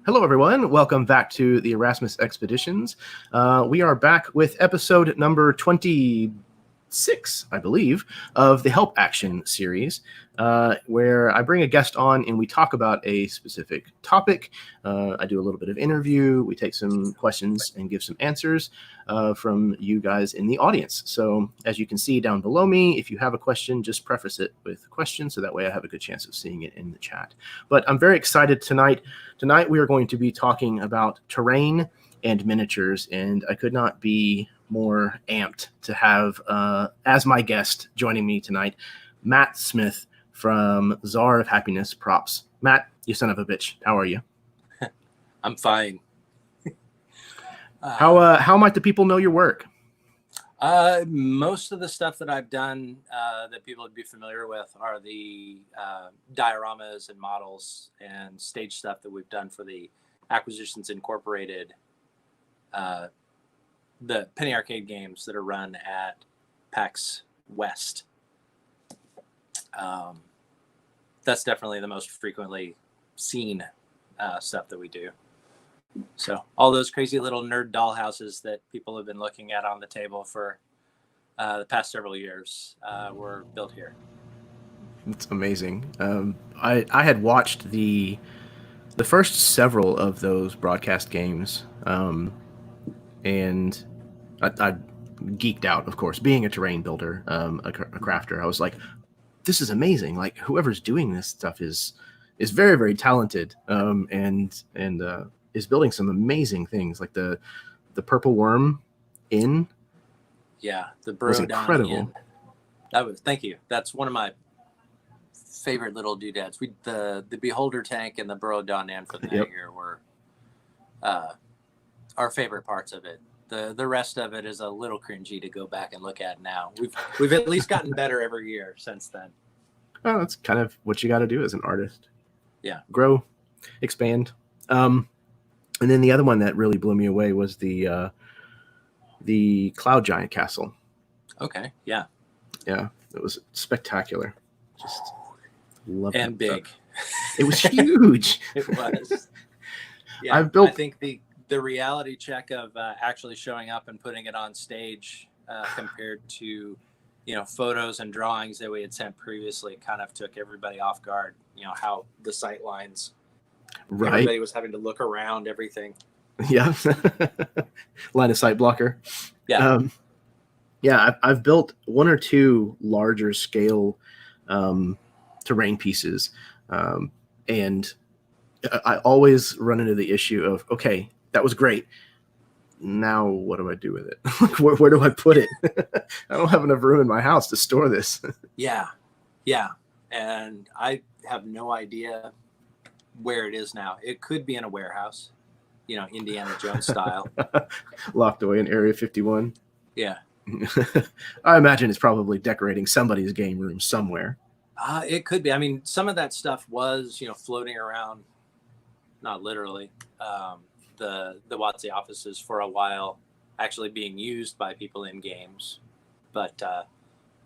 Hello, everyone. Welcome back to the Erasmus Expeditions. We are back with episode number 26, I believe, of the Help Action series, where I bring a guest on and we talk about a specific topic. I do a little bit of interview. We take some questions and give some answers from you guys in the audience. So as you can see down below me, if you have a question, just preface it with a question so that way I have a good chance of seeing it in the chat. But I'm very excited tonight. Tonight we are going to be talking about terrain and miniatures, and I could not be more amped to have as my guest joining me tonight, Matt Smith from Czarofhappiness Props. Matt, you son of a bitch, how are you? I'm fine. How might the people know your work? Most of the stuff that I've done that people would be familiar with are the dioramas and models and stage stuff that we've done for the Acquisitions Incorporated, the penny arcade games that are run at PAX West. That's definitely the most frequently seen stuff that we do. So all those crazy little nerd dollhouses that people have been looking at on the table for the past several years were built here. It's amazing. I had watched the first several of those broadcast games, and I geeked out, of course, being a terrain builder, a crafter. I was like, this is amazing. Like, whoever's doing this stuff is very, very talented, and is building some amazing things, like the Purple Worm Inn. Yeah, the was incredible. Inn. Thank you. That's one of my favorite little doodads. The Beholder tank and the Burrowdown Inn from that year were our favorite parts of it. The rest of it is a little cringy to go back and look at now. We've at least gotten better every year since then. Well, that's kind of what you got to do as an artist. Yeah, grow, expand. And then the other one that really blew me away was the Cloud Giant Castle. Okay, yeah. Yeah, it was spectacular. Just loved it. And big. It was huge. It was. Yeah, I think the reality check of actually showing up and putting it on stage compared to, photos and drawings that we had sent previously kind of took everybody off guard. How the sight lines. Right. Everybody was having to look around everything. Yeah. Line of sight blocker. Yeah. I've built one or two larger scale terrain pieces. And I always run into the issue of, okay, that was great. Now what do I do with it? Like, where do I put it? I don't have enough room in my house to store this. Yeah. And I have no idea where it is now. It could be in a warehouse, Indiana Jones style. Locked away in Area 51. Yeah. I imagine it's probably decorating somebody's game room somewhere. It could be. I mean, some of that stuff was, floating around, not literally, the WotC offices for a while, actually being used by people in games. But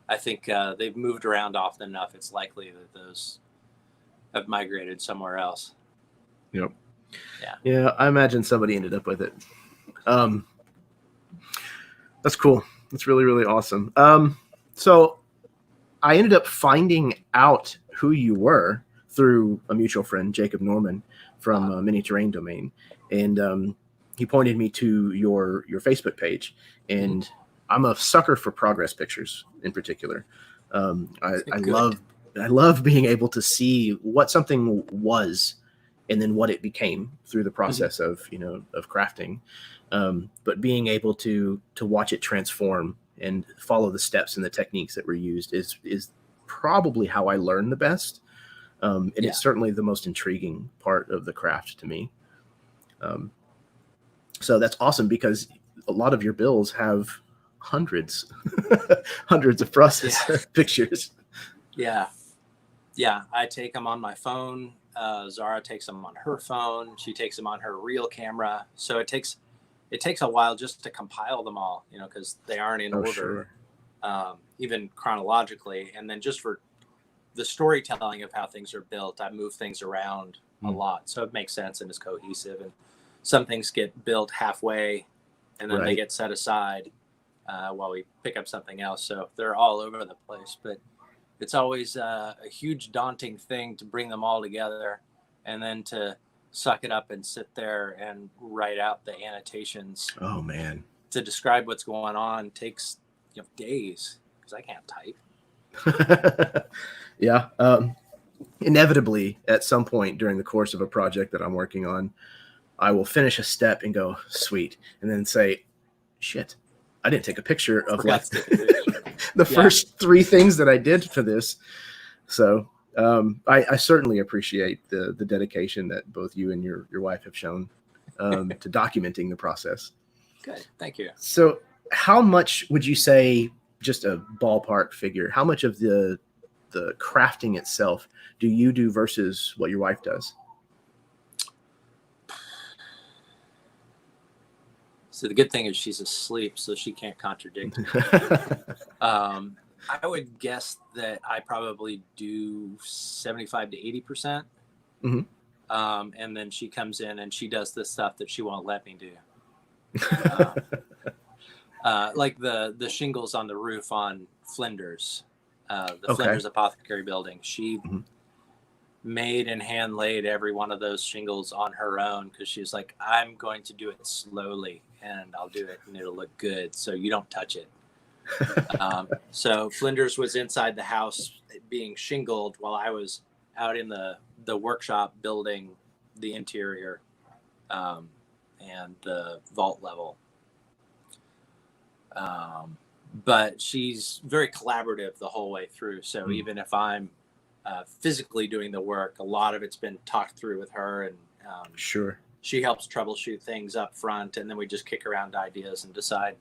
I think they've moved around often enough. It's likely that those have migrated somewhere else. Yep. Yeah, I imagine somebody ended up with it. That's cool. That's really, really awesome. So I ended up finding out who you were through a mutual friend, Jacob Norman from Mini Terrain Domain, and he pointed me to your Facebook page, and I'm a sucker for progress pictures in particular. I love being able to see what something was and then what it became through the process of crafting. But being able to watch it transform and follow the steps and the techniques that were used is probably how I learn the best. And it's certainly the most intriguing part of the craft to me. So that's awesome, because a lot of your builds have hundreds of process pictures. Yeah. I take them on my phone. Zara takes them on her phone. She takes them on her real camera. So it takes a while just to compile them all, because they aren't in order, even chronologically. And then just for the storytelling of how things are built, I move things around a lot. So it makes sense and is cohesive. And some things get built halfway and then they get set aside while we pick up something else. So they're all over the place. But it's always a huge daunting thing to bring them all together and then to suck it up and sit there and write out the annotations. Oh, man. To describe what's going on takes days because I can't type. Yeah. Inevitably, at some point during the course of a project that I'm working on, I will finish a step and go, sweet, and then say, shit, I didn't take a picture of like the first 3 things that I did for this. So I certainly appreciate the dedication that both you and your wife have shown to documenting the process. Good. Thank you. So how much would you say, just a ballpark figure, how much of the crafting itself do you do versus what your wife does? So the good thing is she's asleep, so she can't contradict me. I would guess that I probably do 75 to 80%. Mm-hmm. And then she comes in and she does the stuff that she won't let me do. Like the shingles on the roof on Flinders, Flinders Apothecary building. She made and hand laid every one of those shingles on her own because she's like, I'm going to do it slowly and I'll do it and it'll look good. So you don't touch it. So Flinders was inside the house being shingled while I was out in the workshop building the interior and the vault level. But she's very collaborative the whole way through. So even if I'm physically doing the work, a lot of it's been talked through with her, and sure, she helps troubleshoot things up front, and then we just kick around ideas and decide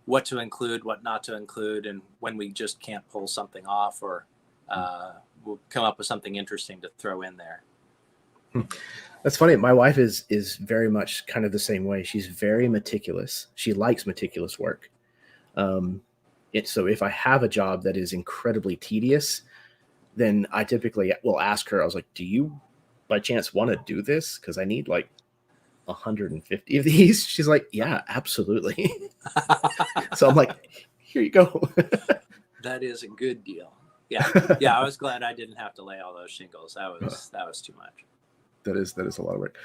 what to include, what not to include, and when we just can't pull something off, or we'll come up with something interesting to throw in there. That's funny. My wife is very much kind of the same way. She's very meticulous. She likes meticulous work. So if I have a job that is incredibly tedious, then I typically will ask her, I was like, do you by chance want to do this? Because I need like 150 of these. She's like, yeah, absolutely. So I'm like, here you go. That is a good deal. Yeah. I was glad I didn't have to lay all those shingles. That was too much. That is a lot of work.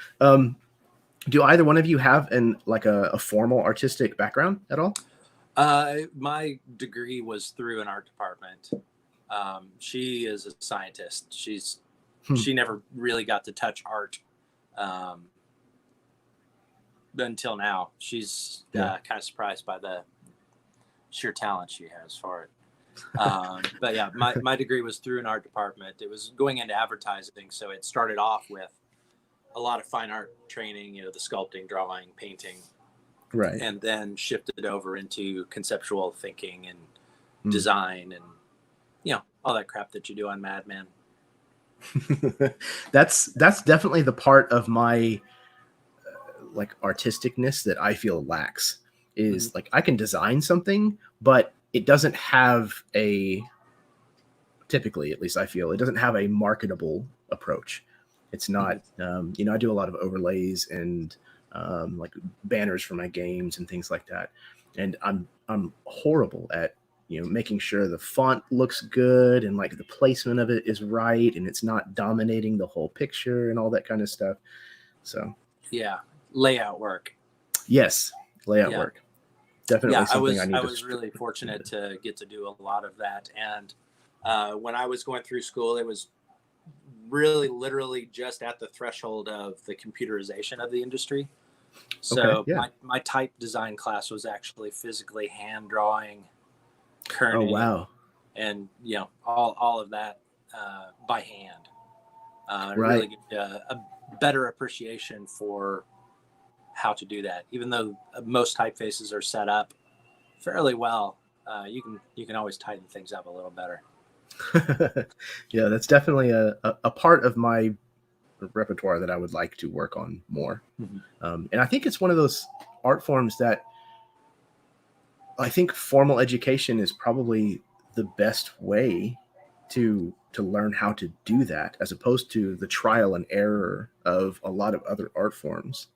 Do either one of you have a formal artistic background at all? My degree was through an art department. She is a scientist. She never really got to touch art until now. She's kind of surprised by the sheer talent she has for it. But yeah, my degree was through an art department. It was going into advertising, so it started off with a lot of fine art training, the sculpting, drawing, painting, right, and then shifted over into conceptual thinking and design and all that crap that you do on Mad Men. That's definitely the part of my artisticness that I feel lacks is like I can design something, but it doesn't have typically, at least I feel, it doesn't have a marketable approach. It's not, I do a lot of overlays and like banners for my games and things like that. And I'm horrible at, making sure the font looks good and like the placement of it is right and it's not dominating the whole picture and all that kind of stuff. So yeah, layout work. Yes, layout work. Definitely something I need. I was really fortunate to get to do a lot of that. And when I was going through school, it was really literally just at the threshold of the computerization of the industry. So my type design class was actually physically hand drawing, kerning, oh wow, and all of that by hand. Right. Really get a better appreciation for how to do that. Even though most typefaces are set up fairly well, you can always tighten things up a little better. Yeah, that's definitely a part of my repertoire that I would like to work on more. And I think it's one of those art forms that I think formal education is probably the best way to to learn how to do that, as opposed to the trial and error of a lot of other art forms.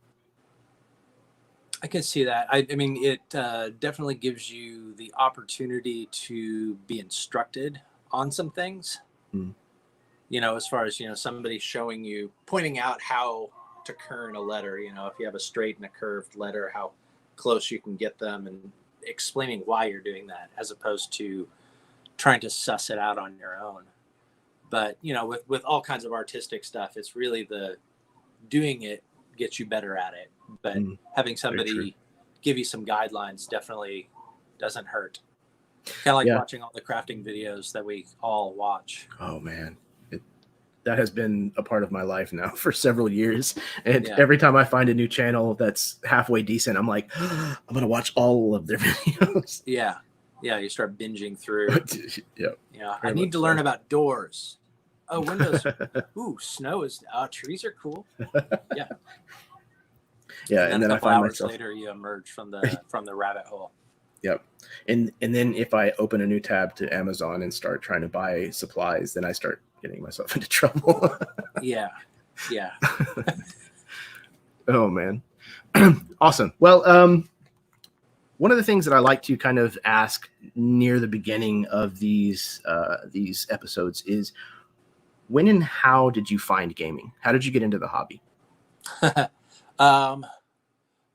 I can see that. I mean, it definitely gives you the opportunity to be instructed on some things. Mm. You know, as far as, you know, somebody showing you, pointing out how to kern a letter, you know, if you have a straight and a curved letter, how close you can get them, and explaining why you're doing that, as opposed to trying to suss it out on your own. But, you know, with all kinds of artistic stuff, it's really the doing it gets you better at it. But having somebody give you some guidelines definitely doesn't hurt. Kind of like watching all the crafting videos that we all watch. Oh, man. That has been a part of my life now for several years. And every time I find a new channel that's halfway decent, I'm like, I'm going to watch all of their videos. Yeah. Yeah. You start binging through. Yeah. You know, I need to learn about doors. Oh, windows. Ooh, snow is, trees are cool. Yeah. Yeah. And then I find hours myself later, you emerge from the rabbit hole. Yep. And then if I open a new tab to Amazon and start trying to buy supplies, then I start getting myself into trouble. Yeah. Oh, man. Awesome. Well, one of the things that I like to kind of ask near the beginning of these episodes is, when and how did you find gaming? How did you get into the hobby?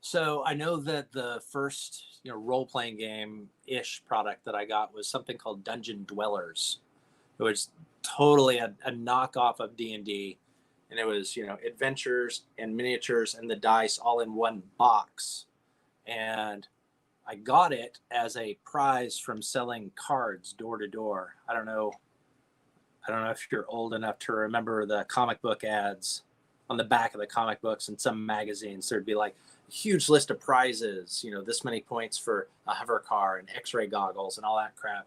So I know that the first, you know, role-playing game-ish product that I got was something called Dungeon Dwellers. It was totally a knockoff of D&D, and it was, you know, adventures and miniatures and the dice all in one box. And I got it as a prize from selling cards door to door. I don't know if you're old enough to remember the comic book ads on the back of the comic books in some magazines. There'd be like a huge list of prizes, you know, this many points for a hover car and x-ray goggles and all that crap.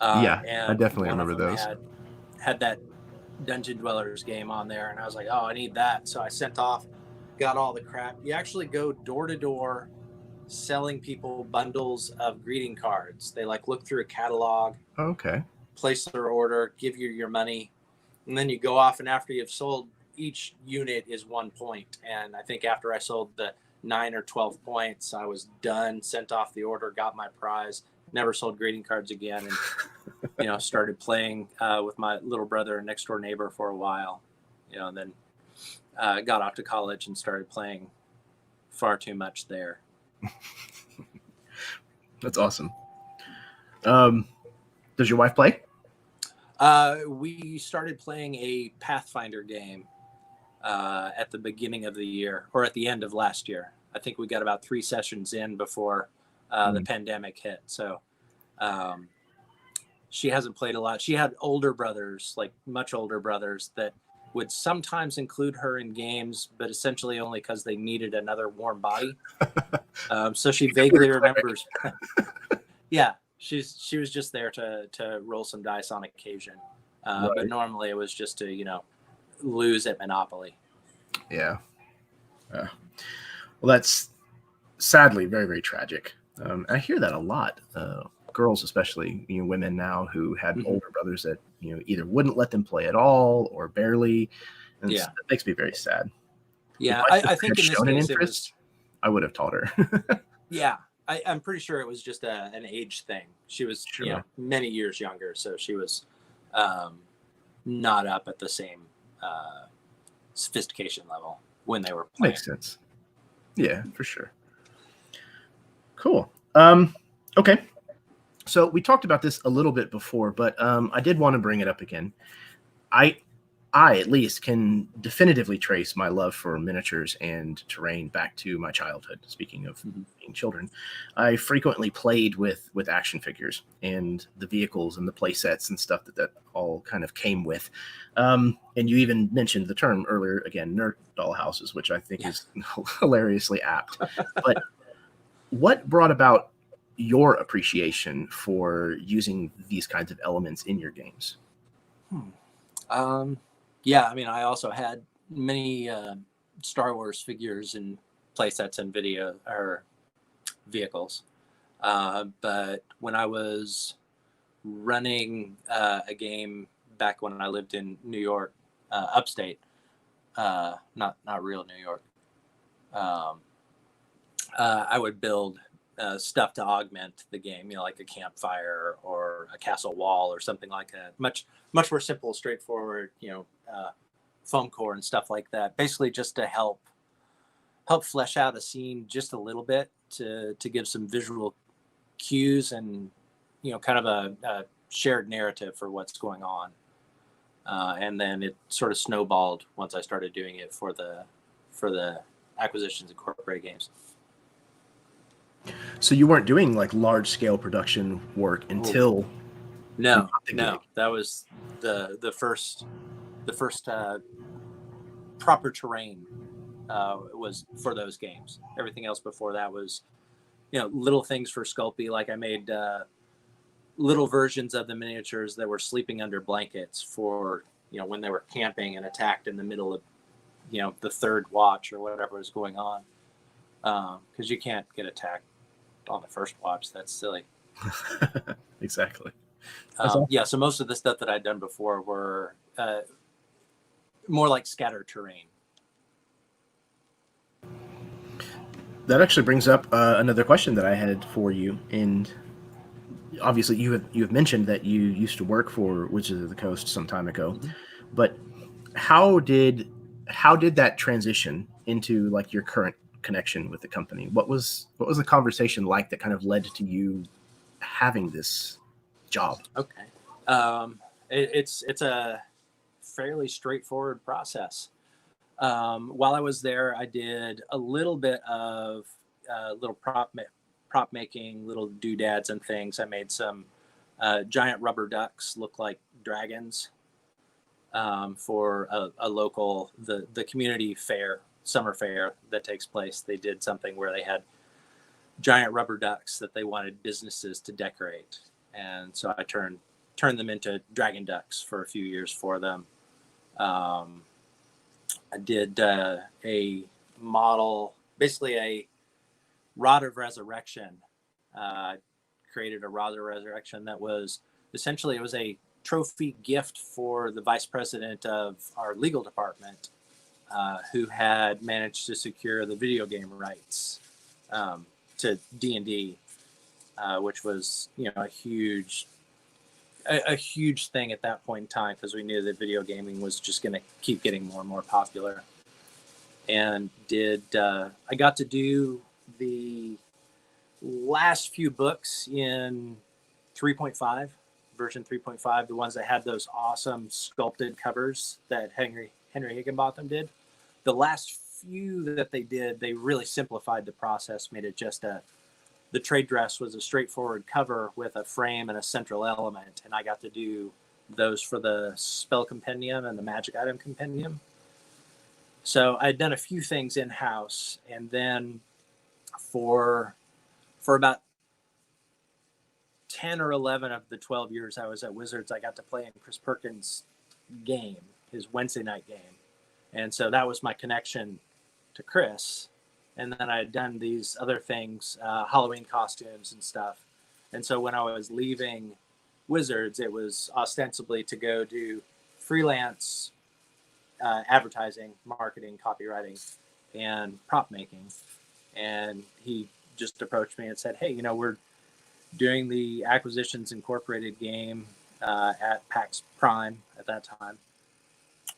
And I definitely remember those. Had that Dungeon Dwellers game on there, and I was like, oh, I need that. So I sent off, got all the crap. You actually go door to door selling people bundles of greeting cards. They like look through a catalog, place their order, give you your money, and then you go off, and after you've sold, each unit is 1 point. And I think after I sold the 9 or 12 points, I was done, sent off the order, got my prize, never sold greeting cards again, and you know, started playing with my little brother and next door neighbor for a while, you know, and then got off to college and started playing far too much there. That's awesome. Does your wife play? We started playing a Pathfinder game at the beginning of the year, or at the end of last year. I think we got about 3 sessions in before the pandemic hit. So she hasn't played a lot. She had older brothers, like much older brothers, that would sometimes include her in games, but essentially only because they needed another warm body. So she vaguely remembers. Yeah, she was just there to roll some dice on occasion. But normally it was just to, you know, lose at Monopoly. Yeah. Well, that's sadly very, very tragic. I hear that a lot. Girls, especially, you know, women now who had older brothers that, you know, either wouldn't let them play at all or barely. And it makes me very sad. Yeah, I think in this case it was, I would have taught her. Yeah, I'm pretty sure it was just an age thing. She was, you know, many years younger, so she was not up at the same sophistication level when they were playing. Makes sense. Yeah, for sure. Cool. Okay. So we talked about this a little bit before, but I did want to bring it up again. I at least can definitively trace my love for miniatures and terrain back to my childhood. Speaking of being children, I frequently played with action figures and the vehicles and the play sets and stuff that all kind of came with. And you even mentioned the term earlier, again, nerd dollhouses, which I think is hilariously apt. But what brought about your appreciation for using these kinds of elements in your games? Yeah, I mean, I also had many Star Wars figures and playsets and vehicles. But when I was running a game back when I lived in New York, upstate, not real New York. I would build stuff to augment the game, like a campfire or a castle wall or something like that. Much more simple, straightforward, foam core and stuff like that. Basically, just to help flesh out a scene just a little bit to give some visual cues and kind of a shared narrative for what's going on. And then it sort of snowballed once I started doing it for the Acquisitions Incorporated games. So you weren't doing like large scale production work until no, that was the first proper terrain was for those games. Everything else before that was little things for Sculpey. Like I made little versions of the miniatures that were sleeping under blankets for when they were camping and attacked in the middle of the third watch or whatever was going on, because you can't get attacked on the first watch. That's silly. Exactly. Yeah, so most of the stuff that I'd done before were more like scattered terrain. That actually brings up another question that I had for you. And obviously you have mentioned that you used to work for Wizards of the Coast some time ago, mm-hmm. But how did that transition into like your current connection with the company? What was the conversation like that kind of led to you having this job? Okay. It's a fairly straightforward process. While I was there, I did a little bit of little prop making, little doodads and things. I made some giant rubber ducks look like dragons for a local, the community fair, summer fair that takes place. They did something where they had giant rubber ducks that they wanted businesses to decorate. And so I turned them into dragon ducks for a few years for them. I did a model, basically a Rod of Resurrection. Created a Rod of Resurrection that was essentially, it was a trophy gift for the vice president of our legal department, who had managed to secure the video game rights to D&D, which was a huge thing at that point in time, because we knew that video gaming was just going to keep getting more and more popular. And I got to do the last few books in 3.5, version 3.5, the ones that had those awesome sculpted covers that Henry Higginbotham did. The last few that they did, they really simplified the process, made it just the trade dress was a straightforward cover with a frame and a central element. And I got to do those for the Spell Compendium and the Magic Item Compendium. So I'd done a few things in-house. And then for about 10 or 11 of the 12 years I was at Wizards, I got to play in Chris Perkins' game, his Wednesday night game. And so that was my connection to Chris. And then I had done these other things, Halloween costumes and stuff. And so when I was leaving Wizards, it was ostensibly to go do freelance advertising, marketing, copywriting, and prop making. And he just approached me and said, hey, we're doing the Acquisitions Incorporated game at PAX Prime at that time,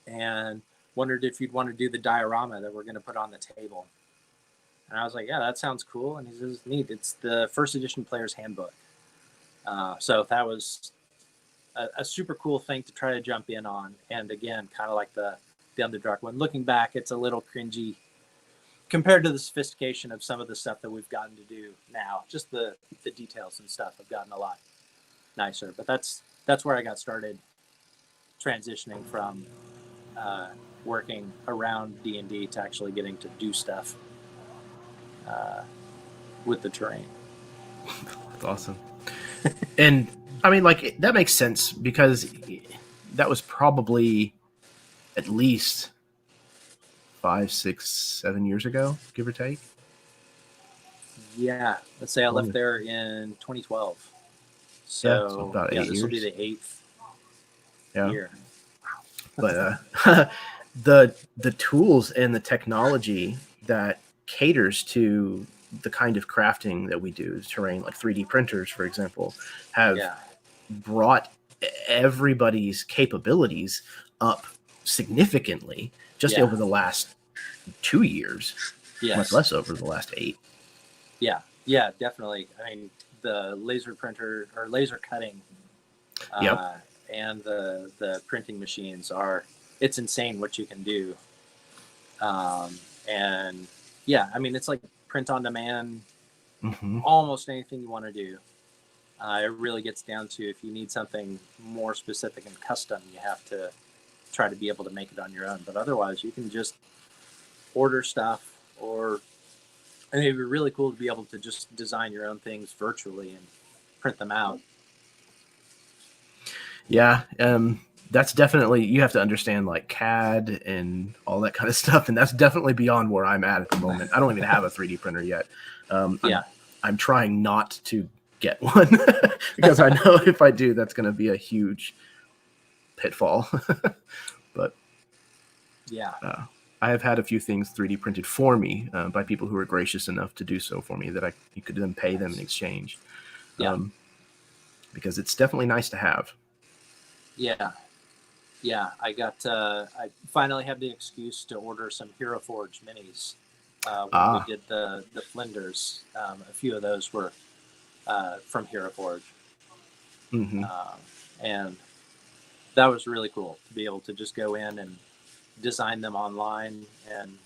and wondered if you'd want to do the diorama that we're going to put on the table. And I was like, yeah, that sounds cool. And he says, neat. It's the first edition player's handbook. So that was a super cool thing to try to jump in on. And again, kind of like the Underdark one. Looking back, it's a little cringy compared to the sophistication of some of the stuff that we've gotten to do now. Just the details and stuff have gotten a lot nicer. But that's where I got started transitioning from working around D&D to actually getting to do stuff with the terrain. That's awesome. And I mean, like, that makes sense, because that was probably at least 5, 6, 7 years ago, give or take. Yeah, let's say I left there in 2012. So about 8 years. This will be the 8th year. But the tools and the technology that caters to the kind of crafting that we do, terrain, like 3D printers, for example, have brought everybody's capabilities up significantly just over the last 2 years, much less over the last 8. Yeah, definitely. I mean, the laser printer or laser cutting and the printing machines it's insane what you can do. And yeah, I mean, it's like print on demand, almost anything you want to do. It really gets down to if you need something more specific and custom, you have to try to be able to make it on your own. But otherwise, you can just order stuff, or I mean, it'd be really cool to be able to just design your own things virtually and print them out. Yeah, that's definitely, you have to understand like CAD and all that kind of stuff, and that's definitely beyond where I'm at the moment. I don't even have a 3D printer yet. I'm trying not to get one because I know if I do, that's going to be a huge pitfall. But I have had a few things 3D printed for me by people who were gracious enough to do so for me that you could then pay them in exchange. Because it's definitely nice to have. Yeah. I finally have the excuse to order some Hero Forge minis. When we did the Flinders, a few of those were from Hero Forge. And that was really cool to be able to just go in and design them online, and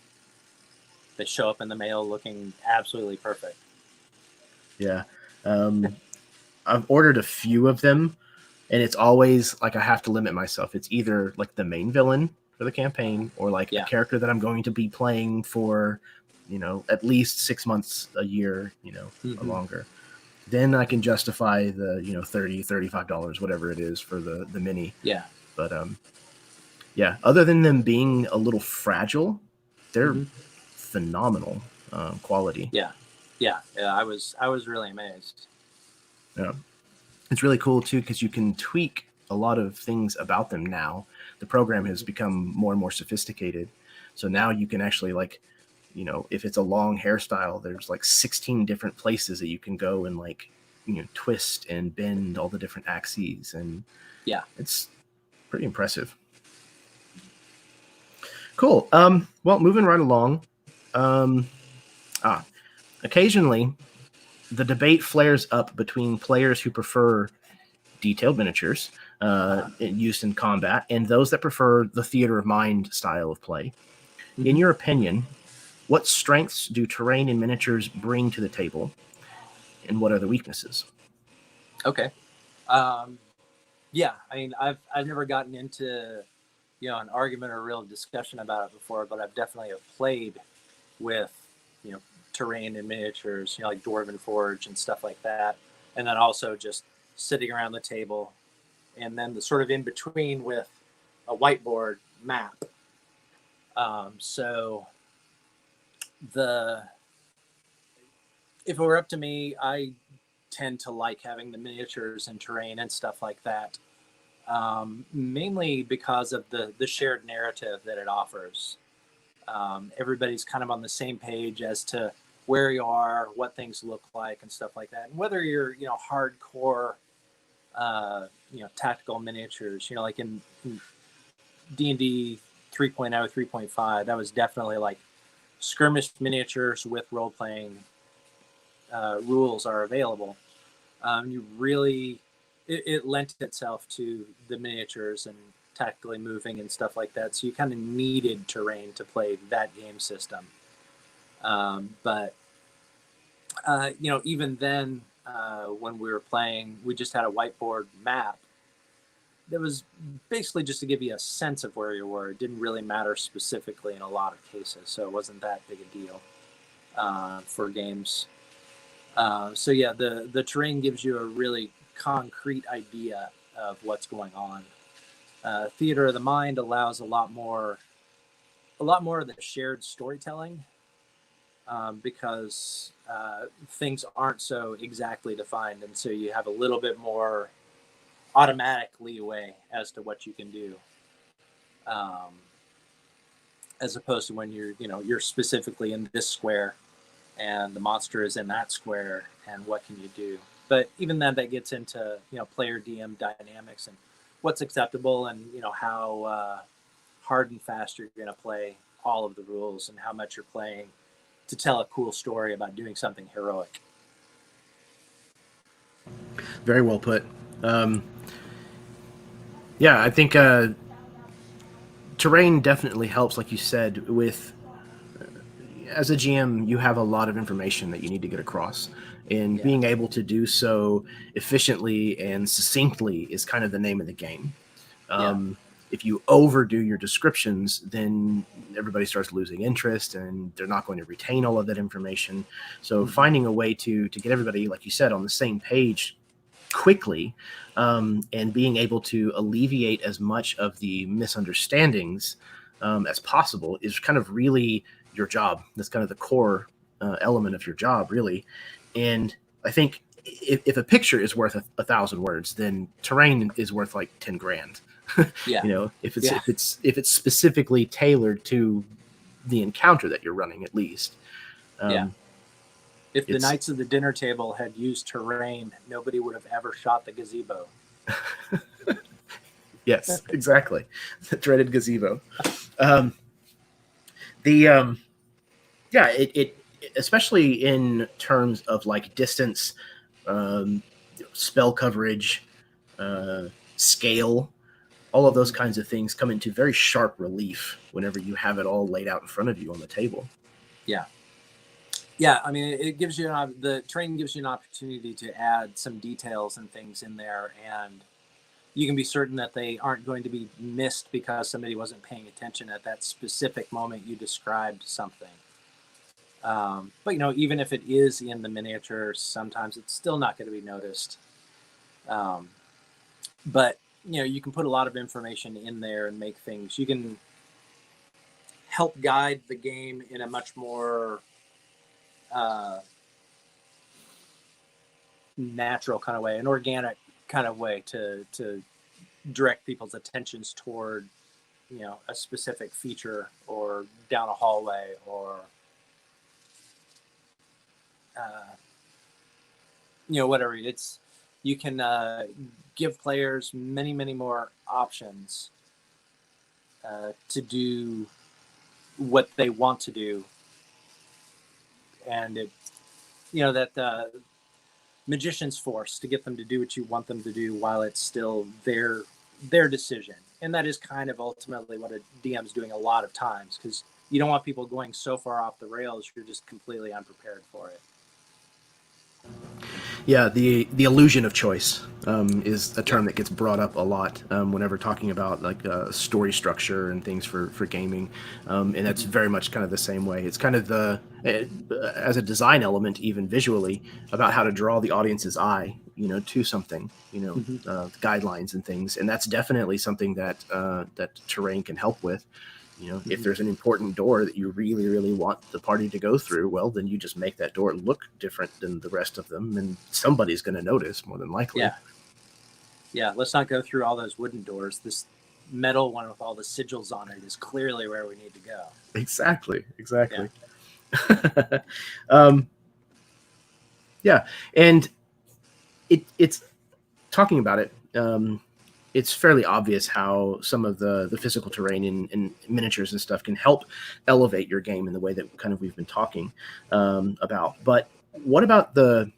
they show up in the mail looking absolutely perfect. Yeah. I've ordered a few of them, and it's always like I have to limit myself. It's either like the main villain for the campaign or like a character that I'm going to be playing for, at least 6 months, a year, or longer. Then I can justify the, $30, $35, whatever it is for the mini. Yeah. But other than them being a little fragile, they're phenomenal quality. Yeah. I was really amazed. Yeah. It's really cool too, because you can tweak a lot of things about them now. The program has become more and more sophisticated. So now you can actually if it's a long hairstyle, there's like 16 different places that you can go and twist and bend all the different axes. And it's pretty impressive. Cool. Well, moving right along. Occasionally the debate flares up between players who prefer detailed miniatures used in combat and those that prefer the theater of mind style of play. In your opinion, what strengths do terrain and miniatures bring to the table, and what are the weaknesses? Okay. Yeah, I mean, I've never gotten into an argument or real discussion about it before, but I've definitely played with terrain and miniatures, like Dwarven Forge and stuff like that, and then also just sitting around the table, and then the sort of in between with a whiteboard map. So if it were up to me, I tend to like having the miniatures and terrain and stuff like that, mainly because of the shared narrative that it offers. Everybody's kind of on the same page as to where you are, what things look like, and stuff like that. And whether you're, hardcore, tactical miniatures, like in D&D 3.0, 3.5, that was definitely like skirmish miniatures with role-playing rules are available. It lent itself to the miniatures and tactically moving and stuff like that. So you kind of needed terrain to play that game system. But even then, when we were playing, we just had a whiteboard map that was basically just to give you a sense of where you were. It didn't really matter specifically in a lot of cases, so it wasn't that big a deal for games. So yeah, the terrain gives you a really concrete idea of what's going on. Theater of the mind allows a lot more of the shared storytelling, because things aren't so exactly defined, and so you have a little bit more automatic leeway as to what you can do. as opposed to when you're specifically in this square and the monster is in that square, and what can you do? But even then, that gets into player DM dynamics and what's acceptable, and how hard and fast you're going to play all of the rules, and how much you're playing to tell a cool story about doing something heroic. Very well put. Yeah, I think terrain definitely helps, like you said, with as a GM, you have a lot of information that you need to get across, and being able to do so efficiently and succinctly is kind of the name of the game. If you overdo your descriptions, then everybody starts losing interest, and they're not going to retain all of that information. So finding a way to get everybody, like you said, on the same page quickly, and being able to alleviate as much of the misunderstandings as possible is kind of really your job. That's kind of the core element of your job, really. And I think if a picture is worth 1,000 words, then terrain is worth like 10 grand. If it's specifically tailored to the encounter that you're running, at least. If the Knights of the Dinner Table had used terrain, nobody would have ever shot the gazebo. Yes, exactly. The dreaded gazebo. It especially in terms of like distance, spell coverage, scale, all of those kinds of things come into very sharp relief whenever you have it all laid out in front of you on the table. Yeah, I mean, it gives you the terrain gives you an opportunity to add some details and things in there, and you can be certain that they aren't going to be missed because somebody wasn't paying attention at that specific moment you described something. But even if it is in the miniature, sometimes it's still not going to be noticed. But you can put a lot of information in there and make things. You can help guide the game in a much more natural kind of way, an organic kind of way to direct people's attentions toward a specific feature, or down a hallway, or whatever. You can give players many more options to do what they want to do, and that magician's force to get them to do what you want them to do while it's still their decision. And that is kind of ultimately what a DM's doing a lot of times, because you don't want people going so far off the rails you're just completely unprepared for it. Yeah, the illusion of choice is a term that gets brought up a lot whenever talking about like story structure and things for gaming, and that's very much kind of the same way. It's kind of as a design element, even visually, about how to draw the audience's eye, to something, guidelines and things, and that's definitely something that that terrain can help with. If there's an important door that you really, really want the party to go through, well, then you just make that door look different than the rest of them, and somebody's going to notice more than likely. Yeah. Let's not go through all those wooden doors. This metal one with all the sigils on it is clearly where we need to go. Exactly. Yeah. And it's talking about it. It's fairly obvious how some of the physical terrain in miniatures and stuff can help elevate your game in the way that kind of we've been talking about. But what about the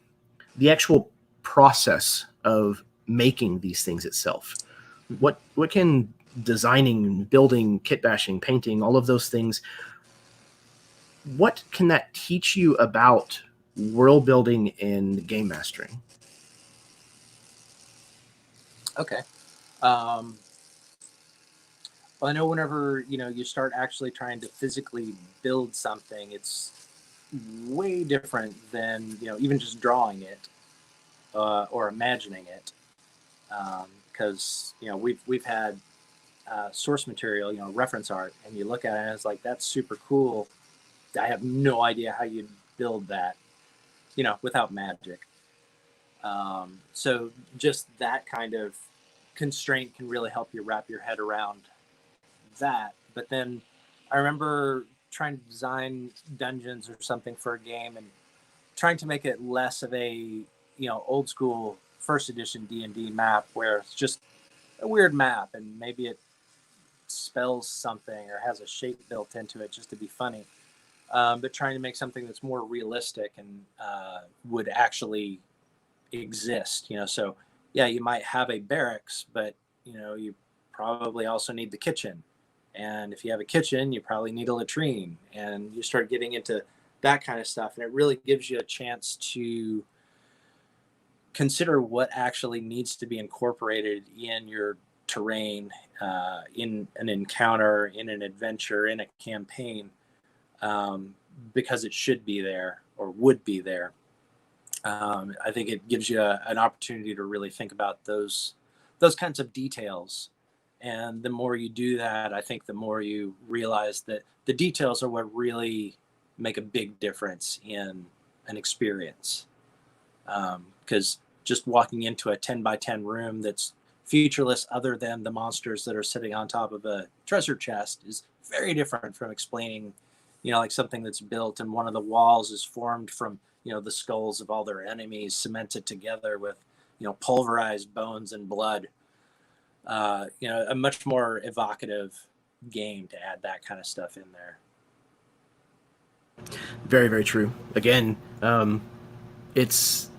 actual process of making these things itself? What can designing, building, kit bashing, painting, all of those things, what can that teach you about world building and game mastering? Okay. Well, I know whenever you start actually trying to physically build something, it's way different than even just drawing it or imagining it, because we've had source material, reference art, and you look at it and it's like, that's super cool. I have no idea how you'd build that, without magic. So just that kind of constraint can really help you wrap your head around that. But then I remember trying to design dungeons or something for a game and trying to make it less of a, old school first edition D&D map where it's just a weird map and maybe it spells something or has a shape built into it just to be funny. But trying to make something that's more realistic and would actually exist, so yeah, you might have a barracks, but you probably also need the kitchen, and if you have a kitchen you probably need a latrine, and you start getting into that kind of stuff, and it really gives you a chance to consider what actually needs to be incorporated in your terrain, in an encounter, in an adventure, in a campaign, because it should be there or would be there. I think it gives you an opportunity to really think about those kinds of details. And the more you do that, I think the more you realize that the details are what really make a big difference in an experience. Because just walking into a 10 by 10 room that's featureless other than the monsters that are sitting on top of a treasure chest is very different from explaining, like something that's built and one of the walls is formed from, the skulls of all their enemies cemented together with, pulverized bones and blood. A much more evocative game to add that kind of stuff in there. Very, very true. Again, it's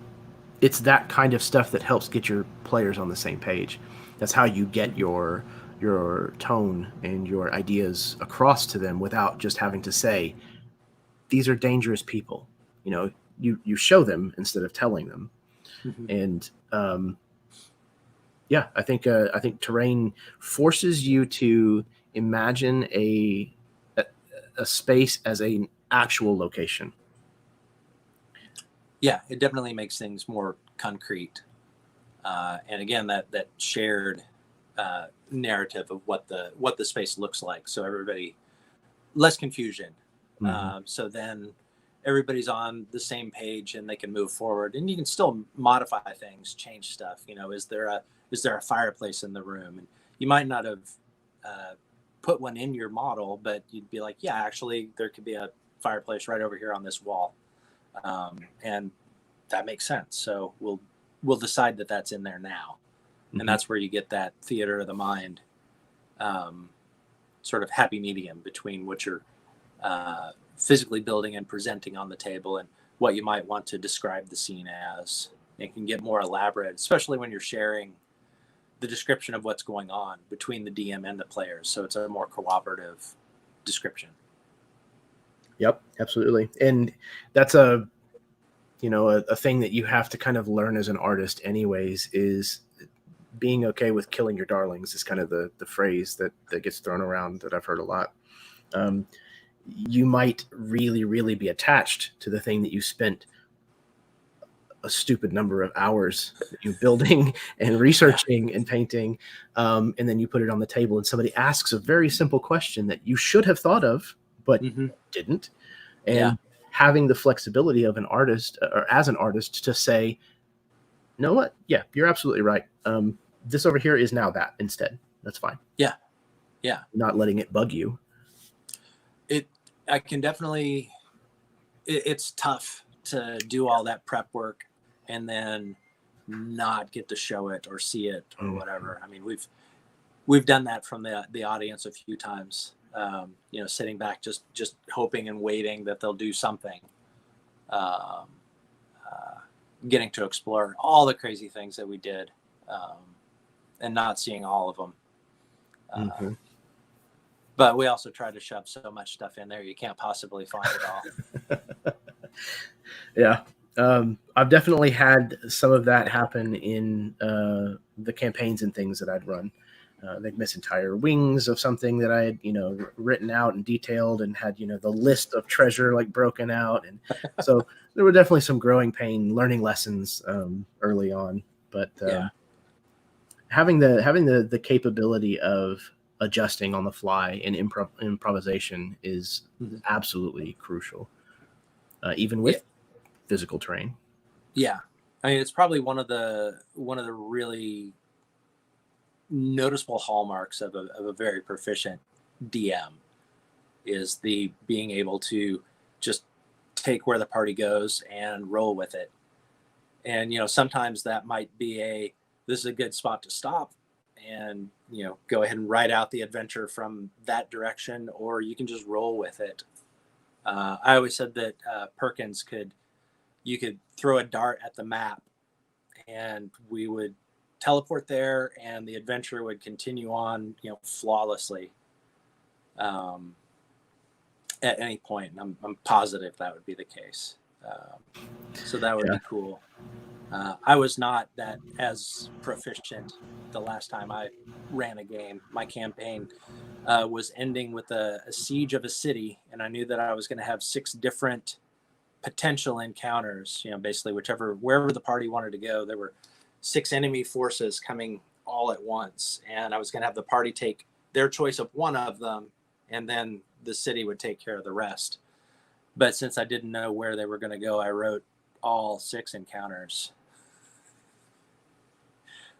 that kind of stuff that helps get your players on the same page. That's how you get your tone and your ideas across to them without just having to say, these are dangerous people. You show them instead of telling them. Mm-hmm. And yeah, I think terrain forces you to imagine a space as an actual location. Yeah, it definitely makes things more concrete. And again, that shared narrative of what the space looks like. So everybody, less confusion. Mm-hmm. So then everybody's on the same page and they can move forward, and you can still modify things, change stuff. Is there a fireplace in the room? And you might not have put one in your model, but you'd be like, yeah, actually there could be a fireplace right over here on this wall. And that makes sense. So we'll decide that that's in there now. Mm-hmm. And that's where you get that theater of the mind, sort of happy medium between what you're physically building and presenting on the table and what you might want to describe the scene as. It can get more elaborate, especially when you're sharing the description of what's going on between the DM and the players. So it's a more cooperative description. Yep, absolutely. And that's a thing that you have to kind of learn as an artist anyways, is being okay with killing your darlings is kind of the phrase that gets thrown around that I've heard a lot. You might really, really be attached to the thing that you spent a stupid number of hours building and researching and painting. And then you put it on the table and somebody asks a very simple question that you should have thought of, but mm-hmm. didn't. And having the flexibility of an artist or as an artist to say, you know what? Yeah, you're absolutely right. This over here is now that instead. That's fine. Yeah. Yeah. Not letting it bug you. I can definitely, it's tough to do all that prep work and then not get to show it or see it or whatever. I mean, we've done that from the audience a few times, sitting back, just hoping and waiting that they'll do something, getting to explore all the crazy things that we did, and not seeing all of them. Mm-hmm. But we also try to shove so much stuff in there, you can't possibly find it all. Yeah. I've definitely had some of that happen in the campaigns and things that I'd run. They'd miss entire wings of something that I had, written out and detailed and had, the list of treasure like broken out. And so there were definitely some growing pain, learning lessons early on. But having the capability of adjusting on the fly and improvisation is mm-hmm. absolutely crucial, even with physical terrain. Yeah, I mean, it's probably one of the really noticeable hallmarks of a very proficient DM, is the being able to just take where the party goes and roll with it. And, sometimes that might be this is a good spot to stop and, go ahead and write out the adventure from that direction, or you can just roll with it. I always said that Perkins you could throw a dart at the map and we would teleport there and the adventure would continue on, flawlessly at any point. And I'm positive that would be the case. So that would be cool. I was not that as proficient the last time I ran a game. My campaign was ending with a siege of a city, and I knew that I was going to have 6 different potential encounters. Basically wherever the party wanted to go, there were 6 enemy forces coming all at once, and I was going to have the party take their choice of one of them, and then the city would take care of the rest. But since I didn't know where they were going to go, I wrote all 6 encounters.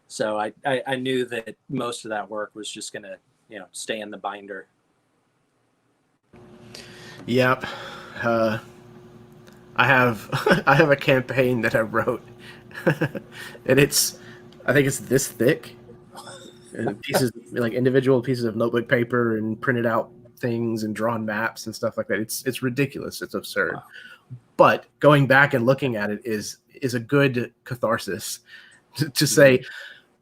So I knew that most of that work was just going to, stay in the binder. Yep. I have a campaign that I wrote, and I think it's this thick, and pieces like individual pieces of notebook paper and printed out things and drawn maps and stuff like that. It's ridiculous. It's absurd. Wow. But going back and looking at it is a good catharsis to say,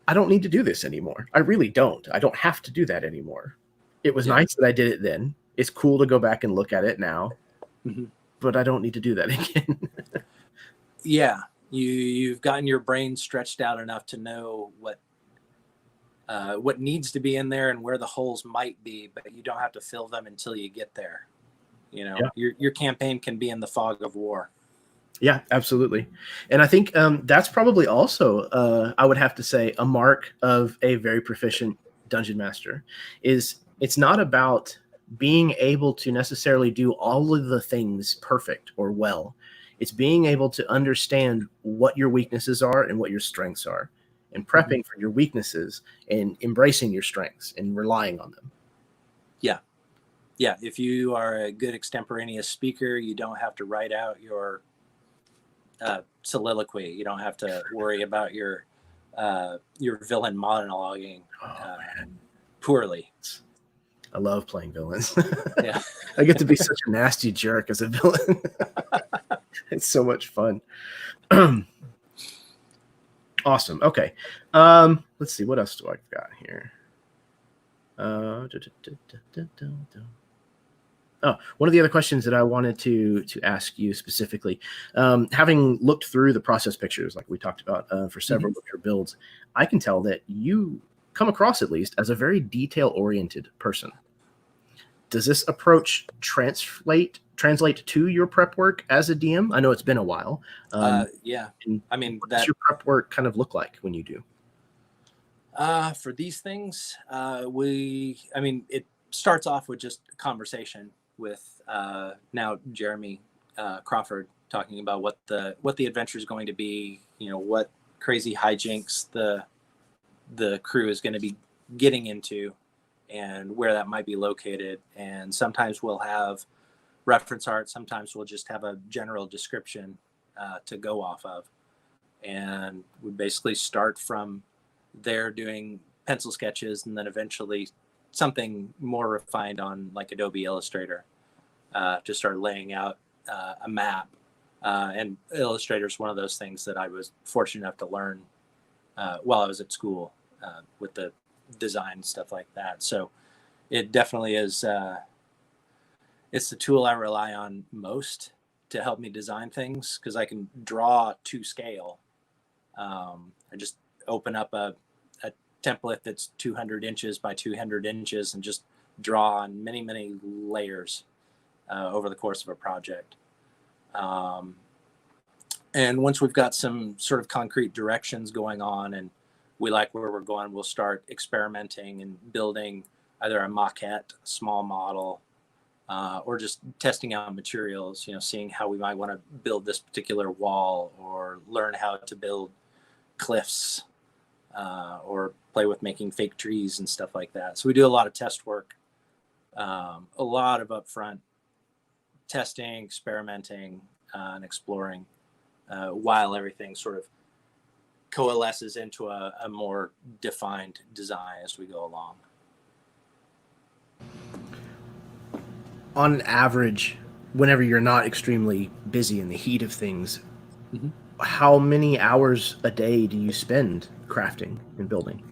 I don't need to do this anymore. I really don't. I don't have to do that anymore. It was nice that I did it then. It's cool to go back and look at it now, but I don't need to do that again. Yeah. You've gotten your brain stretched out enough to know what needs to be in there and where the holes might be, but you don't have to fill them until you get there. Your campaign can be in the fog of war. Yeah, absolutely. And I think that's probably also, I would have to say, a mark of a very proficient dungeon master is it's not about being able to necessarily do all of the things perfect or well. It's being able to understand what your weaknesses are and what your strengths are, and prepping for your weaknesses and embracing your strengths and relying on them. Yeah. Yeah. If you are a good extemporaneous speaker, you don't have to write out your soliloquy. You don't have to worry about your villain monologuing poorly. I love playing villains. Yeah. I get to be such a nasty jerk as a villain. It's so much fun. Awesome. Okay. Let's see. What else do I got here? One of the other questions that I wanted to ask you specifically, having looked through the process pictures like we talked about for several of your builds, I can tell that you come across, at least, as a very detail-oriented person. Does this approach translate to your prep work as a DM? I know it's been a while. Yeah. What does your prep work kind of look like when you do? For these things, it starts off with just a conversation with now Jeremy Crawford, talking about what the adventure is going to be, what crazy hijinks the crew is going to be getting into and where that might be located. And sometimes we'll have reference art. Sometimes we'll just have a general description to go off of. And we basically start from there doing pencil sketches, and then eventually something more refined on like Adobe Illustrator to start laying out a map. And Illustrator is one of those things that I was fortunate enough to learn while I was at school with the design stuff like that. So it definitely is. It's the tool I rely on most to help me design things, because I can draw to scale. I just open up a template that's 200 inches by 200 inches and just draw on many, many layers over the course of a project. And once we've got some sort of concrete directions going on and we like where we're going, we'll start experimenting and building either a maquette, a small model, or just testing out materials, seeing how we might want to build this particular wall, or learn how to build cliffs, or play with making fake trees and stuff like that. So we do a lot of test work A lot of upfront testing, experimenting, and exploring while everything sort of coalesces into a more defined design as we go along. On average, whenever you're not extremely busy in the heat of things, how many hours a day do you spend crafting and building?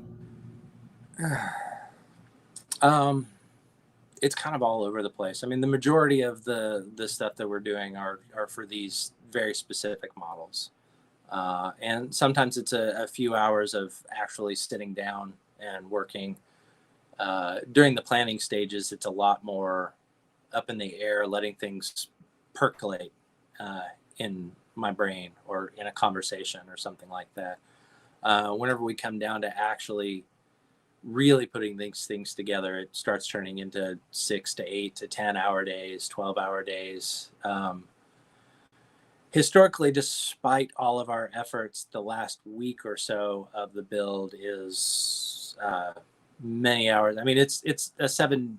It's kind of all over the place. I mean, the majority of the stuff that we're doing are for these very specific models. And sometimes it's a few hours of actually sitting down and working. During the planning stages, it's a lot more up in the air, letting things percolate in my brain or in a conversation or something like that. Whenever we come down to actually really putting these things together, it starts turning into 6 to 8 to 10-hour days, 12-hour days. Historically, despite all of our efforts, the last week or so of the build is many hours. I mean, it's a seven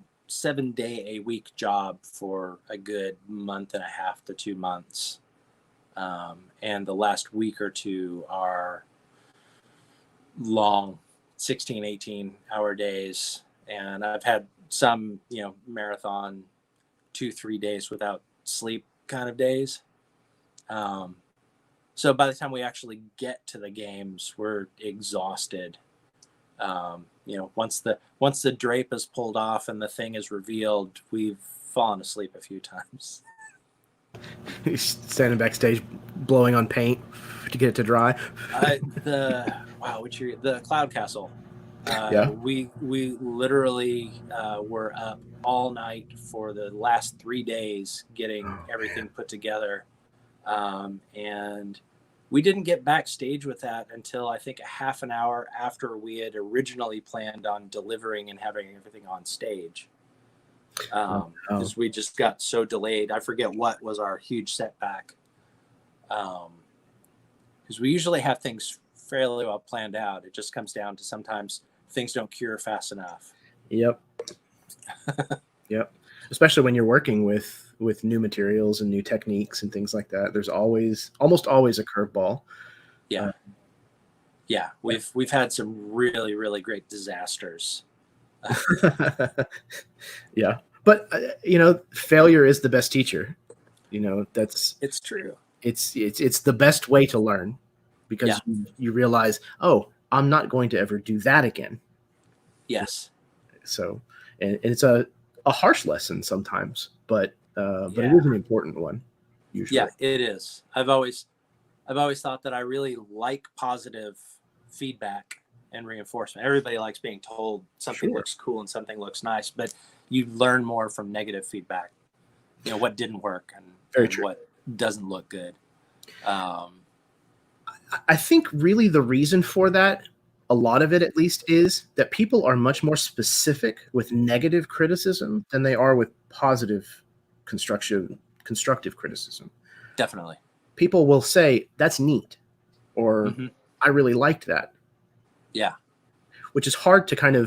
day a week job for a good month and a half to 2 months. And the last week or two are long 16, 18-hour days. And I've had some, marathon 2-3 days without sleep kind of days. So by the time we actually get to the games, we're exhausted. Once the drape is pulled off and the thing is revealed, we've fallen asleep a few times. He's standing backstage, blowing on paint to get it to dry. The Cloud Castle. Yeah. We literally were up all night for the last 3 days getting everything put together, and we didn't get backstage with that until I think a half an hour after we had originally planned on delivering and having everything on stage. Because we just got so delayed. I forget what was our huge setback. Because we usually have things fairly well planned out. It just comes down to sometimes things don't cure fast enough. Yep. Yep. Especially when you're working with new materials and new techniques and things like that. There's almost always a curveball. Yeah. Yeah. We've had some really, really great disasters. Yeah. But failure is the best teacher. It's true. It's the best way to learn, because you realize, oh, I'm not going to ever do that again. Yes. So, and it's a harsh lesson sometimes, but it is an important one. Usually. Yeah, it is. I've always thought that I really like positive feedback and reinforcement. Everybody likes being told something looks cool and something looks nice, but you learn more from negative feedback. What didn't work and what doesn't look good. I think really the reason for that, a lot of it at least, is that people are much more specific with negative criticism than they are with positive constructive criticism. Definitely. People will say, that's neat, or I really liked that. Yeah. Which is hard to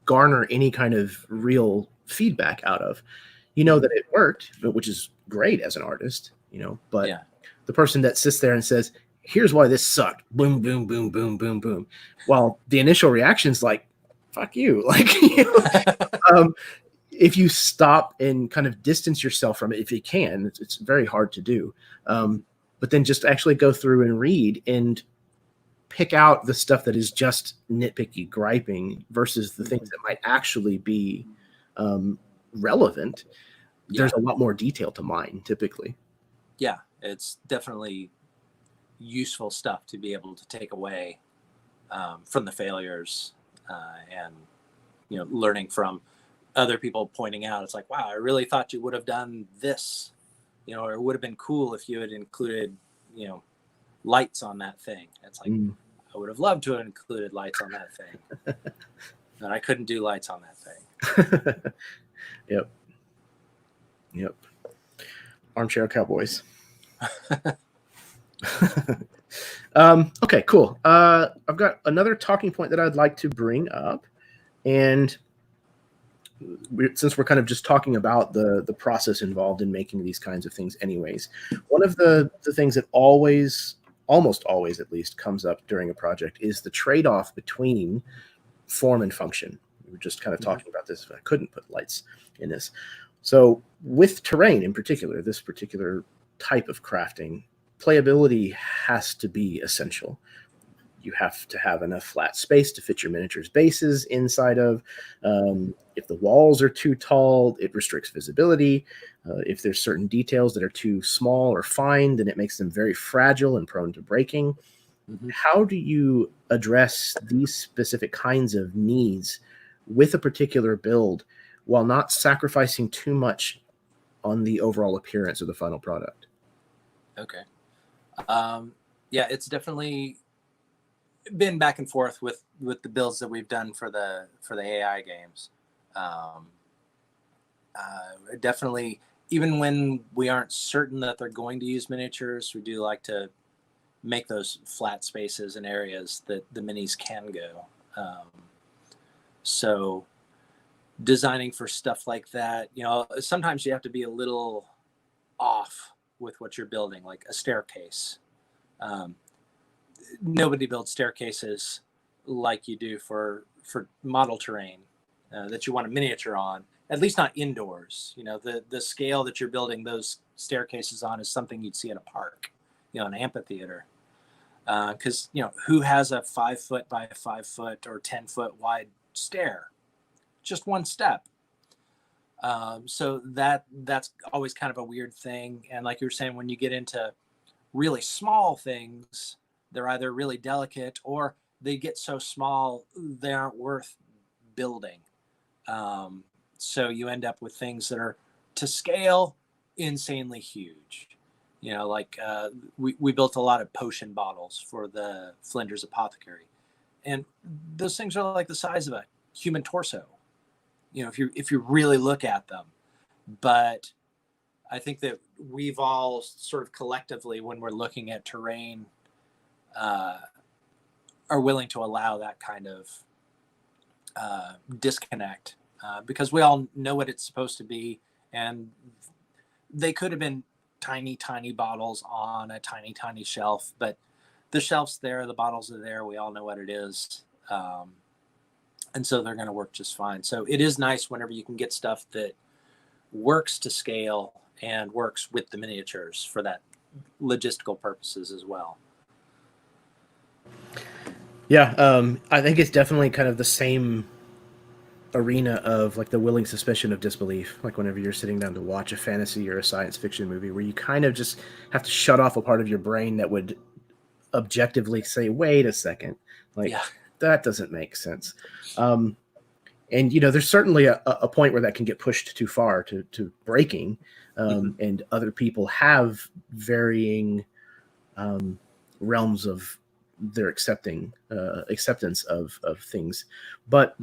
garner any kind of real feedback out of. That it worked, which is great as an artist, but the person that sits there and says, here's why this sucked, boom, boom, boom, boom, boom, boom, while the initial reaction's like, fuck you. If you stop and kind of distance yourself from it, if you can, it's very hard to do. But then just actually go through and read and pick out the stuff that is just nitpicky griping versus the things that might actually be relevant. There's a lot more detail to mine typically. Yeah, it's definitely useful stuff to be able to take away from the failures and learning from other people pointing out. It's like, wow, I really thought you would have done this, or it would have been cool if you had included lights on that thing. It's like, I would have loved to have included lights on that thing, and I couldn't do lights on that thing. Yep. Armchair cowboys. Okay, cool. I've got another talking point that I'd like to bring up, and since we're kind of just talking about the process involved in making these kinds of things anyways, one of the things that almost always at least, comes up during a project is the trade-off between form and function. We were just kind of talking about this. I couldn't put lights in this. So with terrain in particular, this particular type of crafting, playability has to be essential. You have to have enough flat space to fit your miniature's bases inside of. If the walls are too tall, it restricts visibility. If there's certain details that are too small or fine, then it makes them very fragile and prone to breaking. How do you address these specific kinds of needs with a particular build while not sacrificing too much on the overall appearance of the final product? Okay. Yeah, it's definitely been back and forth with the builds that we've done for the AI games. Definitely, even when we aren't certain that they're going to use miniatures, we do like to make those flat spaces and areas that the minis can go. So designing for stuff like that, sometimes you have to be a little off with what you're building, like a staircase. Nobody builds staircases like you do for model terrain that you want a miniature on, at least not indoors. The scale that you're building those staircases on is something you'd see at a park, an amphitheater. Because who has a 5 foot by 5 foot or 10 foot wide stair? Just one step. So that's always kind of a weird thing. And like you were saying, when you get into really small things, they're either really delicate or they get so small they aren't worth building. So you end up with things that are to scale insanely huge. Like we built a lot of potion bottles for the Flinders Apothecary, and those things are like the size of a human torso. If you really look at them. But I think that we've all sort of collectively, when we're looking at terrain, are willing to allow that kind of disconnect because we all know what it's supposed to be, and they could have been tiny bottles on a tiny shelf, but the shelf's there, the bottles are there, we all know what it is, and so they're going to work just fine. So it is nice whenever you can get stuff that works to scale and works with the miniatures for that logistical purposes as well. Yeah, I think it's definitely kind of the same arena of like the willing suspension of disbelief, like whenever you're sitting down to watch a fantasy or a science fiction movie where you kind of just have to shut off a part of your brain that would objectively say, wait a second, like that doesn't make sense. And there's certainly a point where that can get pushed too far to breaking, and other people have varying realms of their acceptance of things. But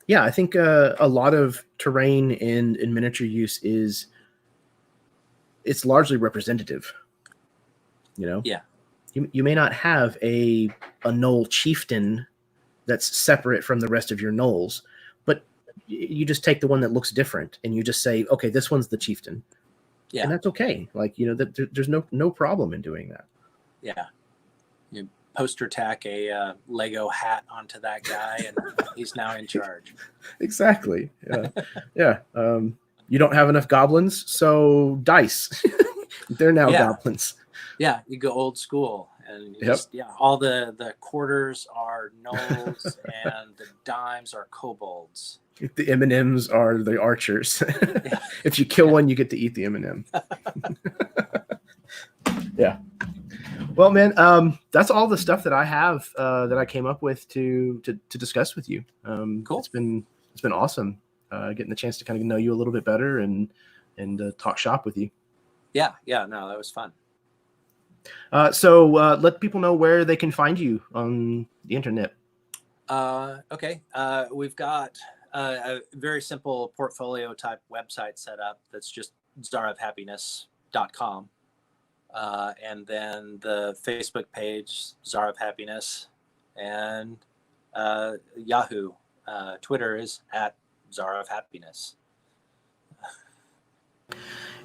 yeah, I think a lot of terrain in miniature use it's largely representative. Yeah. You may not have a knoll chieftain that's separate from the rest of your knolls, but you just take the one that looks different and you just say, okay, this one's the chieftain. Yeah. And that's okay. Like, there's no problem in doing that. Yeah. You poster tack a Lego hat onto that guy and he's now in charge. Exactly. Yeah. Yeah. You don't have enough goblins, so dice. They're now goblins. Yeah, you go old school, and all the quarters are gnolls and the dimes are kobolds. The M&Ms are the archers. If you kill one, you get to eat the M&M. Yeah. Well, man, that's all the stuff that I have that I came up with to discuss with you. Cool. It's been awesome getting the chance to kind of know you a little bit better and talk shop with you. Yeah. No, that was fun. So let people know where they can find you on the internet. Okay. We've got a very simple portfolio type website set up. That's just Czarofhappiness.com. And then the Facebook page, Czarofhappiness, and Yahoo. Twitter is Czar of Happiness.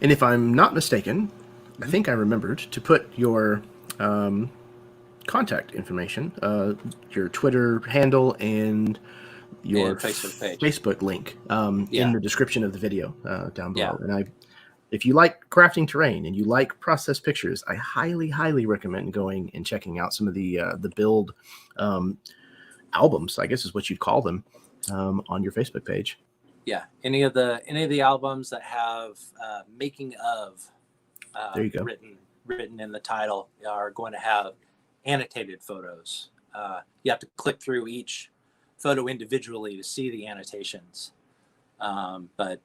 And if I'm not mistaken, I think I remembered to put your contact information, your Twitter handle and your And Facebook page. Facebook link in the description of the video down below. Yeah. And if you like crafting terrain and you like process pictures, I highly, highly recommend going and checking out some of the build albums, I guess is what you'd call them, on your Facebook page. Yeah, any of the albums that have making of there you go. written in the title are going to have annotated photos. You have to click through each photo individually to see the annotations, but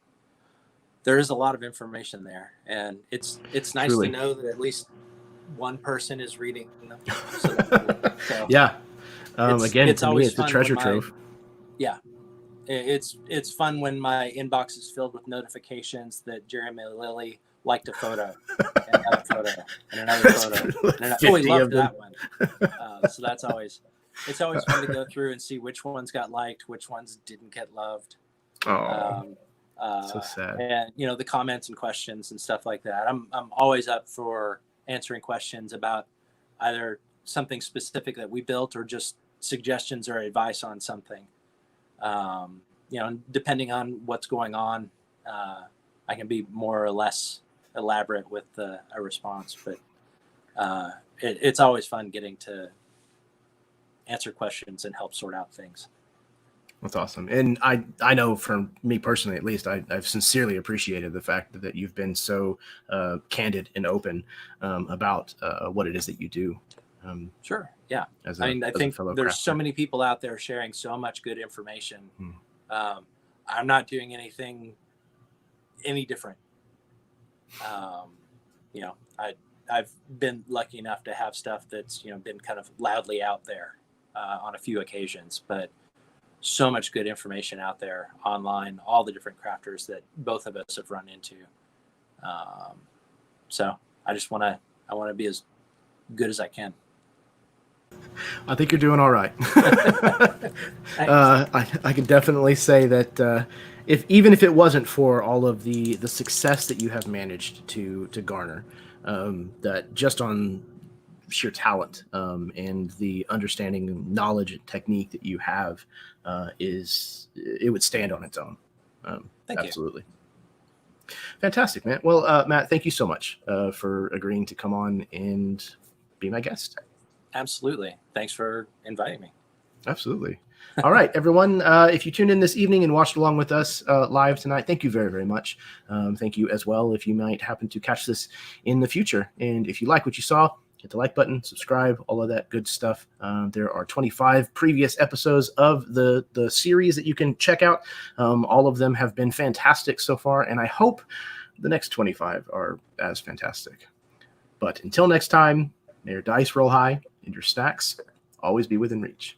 there is a lot of information there, and it's nice Truly. to know that at least one person is reading them. So Yeah. Again, it's to me, it's a treasure trove. Yeah. It's fun when my inbox is filled with notifications that Jeremy Lilly liked a photo, and another photo, and another photo. And oh, he loved that one. So it's always fun to go through and see which ones got liked, which ones didn't get loved. Oh, so sad. And the comments and questions and stuff like that. I'm always up for answering questions about either something specific that we built or just suggestions or advice on something. Depending on what's going on, I can be more or less elaborate with a response, but it's always fun getting to answer questions and help sort out things. That's awesome. And I know from me personally, at least, I've sincerely appreciated the fact that you've been so candid and open about what it is that you do. Sure. Yeah. I think there's so many people out there sharing so much good information. I'm not doing anything any different. I've been lucky enough to have stuff that's, been kind of loudly out there on a few occasions, but so much good information out there online, all the different crafters that both of us have run into. So I just want to be as good as I can. I think you're doing all right. I can definitely say that even if it wasn't for all of the success that you have managed to garner, that just on sheer talent and the understanding and knowledge and technique that you have it would stand on its own. Absolutely. You. Fantastic, man. Well, Matt, thank you so much for agreeing to come on and be my guest. Absolutely. Thanks for inviting me. Absolutely. All right, everyone. If you tuned in this evening and watched along with us live tonight, thank you very, very much. Thank you as well if you might happen to catch this in the future. And if you like what you saw, hit the like button, subscribe, all of that good stuff. There are 25 previous episodes of the series that you can check out. All of them have been fantastic so far, and I hope the next 25 are as fantastic. But until next time, may your dice roll high and your stacks always be within reach.